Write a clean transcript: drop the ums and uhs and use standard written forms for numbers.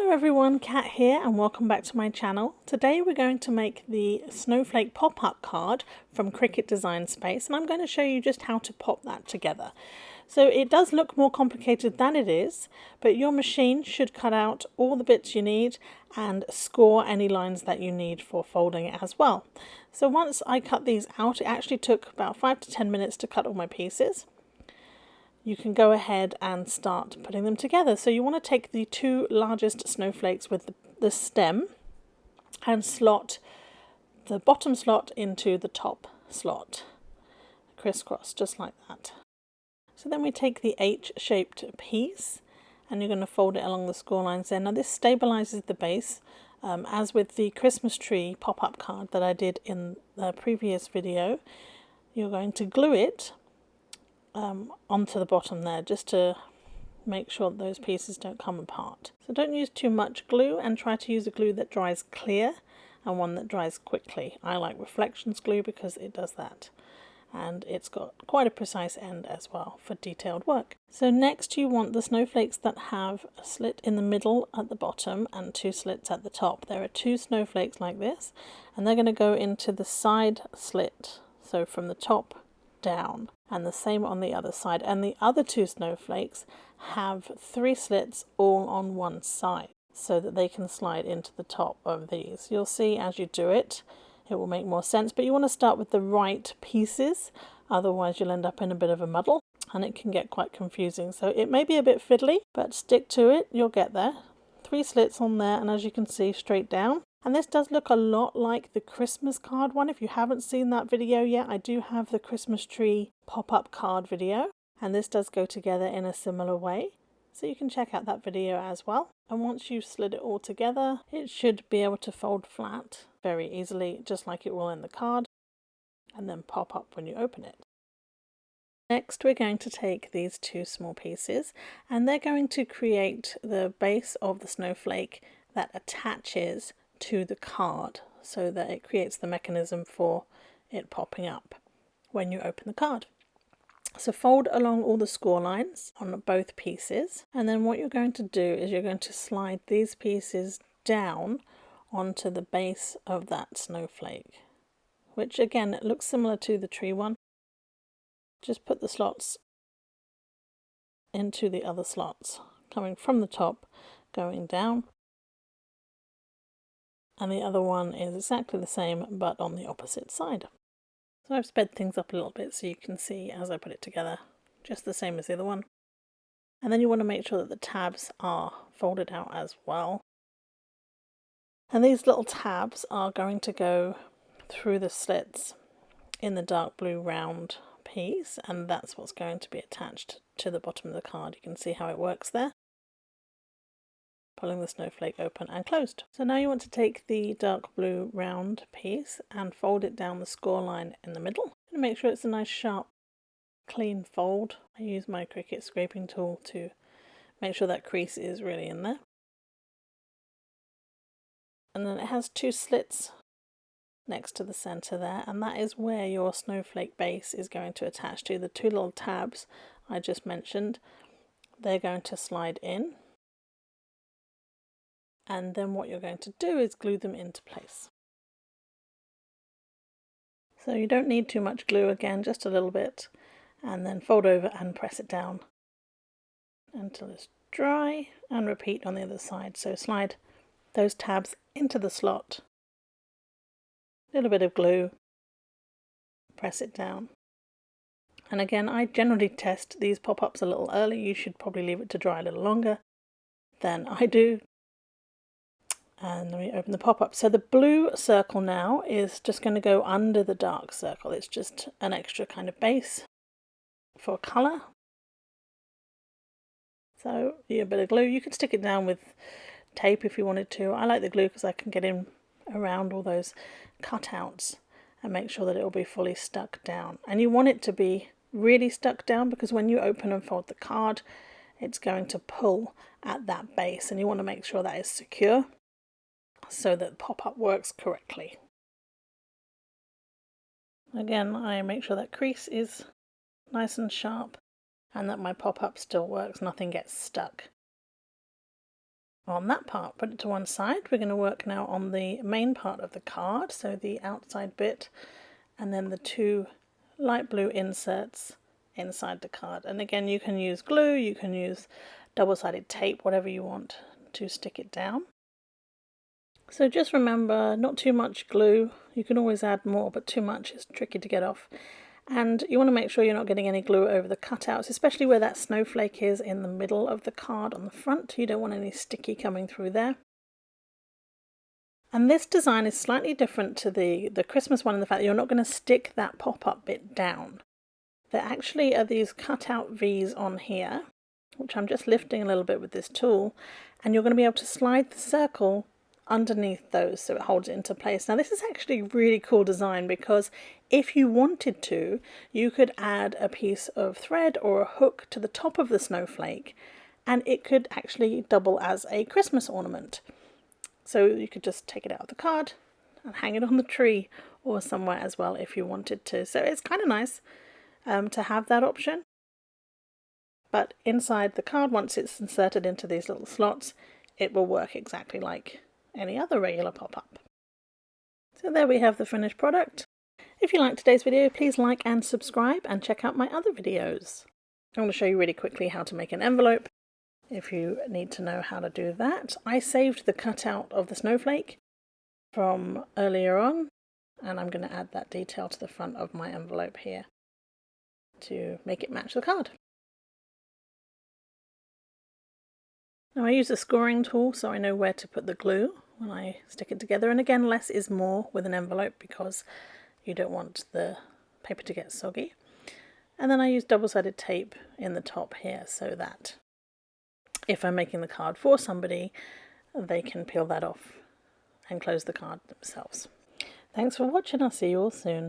Hello everyone, Kat here and welcome back to my channel. Today we're going to make the snowflake pop-up card from Cricut Design Space, and I'm going to show you just how to pop that together. So it does look more complicated than it is, but your machine should cut out all the bits you need and score any lines that you need for folding it as well. So once I cut these out, it actually took about 5 to 10 minutes to cut all my pieces. You can go ahead and start putting them together. So you want to take the two largest snowflakes with the stem and slot the bottom slot into the top slot, crisscross, just like that. So then we take the H-shaped piece and you're going to fold it along the score lines there. Now this stabilizes the base, as with the Christmas tree pop-up card that I did in the previous video. You're going to glue it onto the bottom there, just to make sure that those pieces don't come apart. So don't use too much glue and try to use a glue that dries clear and one that dries quickly. I like Reflections glue because it does that, and it's got quite a precise end as well for detailed work. So next you want the snowflakes that have a slit in the middle at the bottom and two slits at the top. There are two snowflakes like this, and they're going to go into the side slit, so from the top down, and the same on the other side. And the other two snowflakes have three slits all on one side so that they can slide into the top of these. You'll see as you do it, it will make more sense, but you want to start with the right pieces, otherwise you'll end up in a bit of a muddle and it can get quite confusing. So it may be a bit fiddly, but stick to it, you'll get there. Three slits on there, and as you can see, straight down. And this does look a lot like the Christmas card one. If you haven't seen that video yet, I do have the Christmas tree pop-up card video, and this does go together in a similar way. So you can check out that video as well. And once you've slid it all together, it should be able to fold flat very easily, just like it will in the card, and then pop up when you open it. Next we're going to take these two small pieces, and they're going to create the base of the snowflake that attaches to the card, so that it creates the mechanism for it popping up when you open the card. So fold along all the score lines on both pieces, and then what you're going to do is you're going to slide these pieces down onto the base of that snowflake, which again it looks similar to the tree one. Just put the slots into the other slots, coming from the top, going down. And the other one is exactly the same, but on the opposite side. So I've sped things up a little bit so you can see as I put it together, just the same as the other one. And then you want to make sure that the tabs are folded out as well. And these little tabs are going to go through the slits in the dark blue round piece, and that's what's going to be attached to the bottom of the card. You can see how it works there, pulling the snowflake open and closed. So now you want to take the dark blue round piece and fold it down the score line in the middle, and make sure it's a nice sharp clean fold. I use my Cricut scraping tool to make sure that crease is really in there. And then it has two slits next to the center there, and that is where your snowflake base is going to attach to. The two little tabs I just mentioned, they're going to slide in, and then what you're going to do is glue them into place. So you don't need too much glue, again just a little bit, and then fold over and press it down until it's dry, and repeat on the other side. So slide those tabs into the slot, little bit of glue, press it down. And again, I generally test these pop-ups a little early. You should probably leave it to dry a little longer than I do. And then we open the pop-up. So the blue circle now is just going to go under the dark circle. It's just an extra kind of base for colour. So a bit of glue. You can stick it down with tape if you wanted to. I like the glue because I can get in around all those cutouts and make sure that it will be fully stuck down. And you want it to be really stuck down, because when you open and fold the card, it's going to pull at that base, and you want to make sure that is secure so that the pop-up works correctly. Again, I make sure that crease is nice and sharp and that my pop-up still works, nothing gets stuck. on that part. Put it to one side. We're going to work now on the main part of the card, so the outside bit and then the two light blue inserts inside the card. And again, you can use glue, you can use double-sided tape, whatever you want to stick it down. So just remember, not too much glue. You can always add more, but too much is tricky to get off. And you want to make sure you're not getting any glue over the cutouts, especially where that snowflake is in the middle of the card on the front. You don't want any sticky coming through there. And this design is slightly different to the Christmas one in the fact that you're not going to stick that pop-up bit down. There actually are these cutout V's on here, which I'm just lifting a little bit with this tool, and you're going to be able to slide the circle underneath those so it holds it into place. Now this is actually a really cool design because if you wanted to, you could add a piece of thread or a hook to the top of the snowflake and it could actually double as a Christmas ornament. So you could just take it out of the card and hang it on the tree or somewhere as well if you wanted to. So it's kind of nice to have that option. But inside the card, once it's inserted into these little slots, it will work exactly like any other regular pop-up. So there we have the finished product. If you liked today's video, please like and subscribe and check out my other videos. I'm going to show you really quickly how to make an envelope if you need to know how to do that. I saved the cutout of the snowflake from earlier on and I'm going to add that detail to the front of my envelope here to make it match the card. Now I use a scoring tool so I know where to put the glue when I stick it together, and again less is more with an envelope because you don't want the paper to get soggy. And then I use double-sided tape in the top here so that if I'm making the card for somebody, they can peel that off and close the card themselves. Thanks for watching, I'll see you all soon.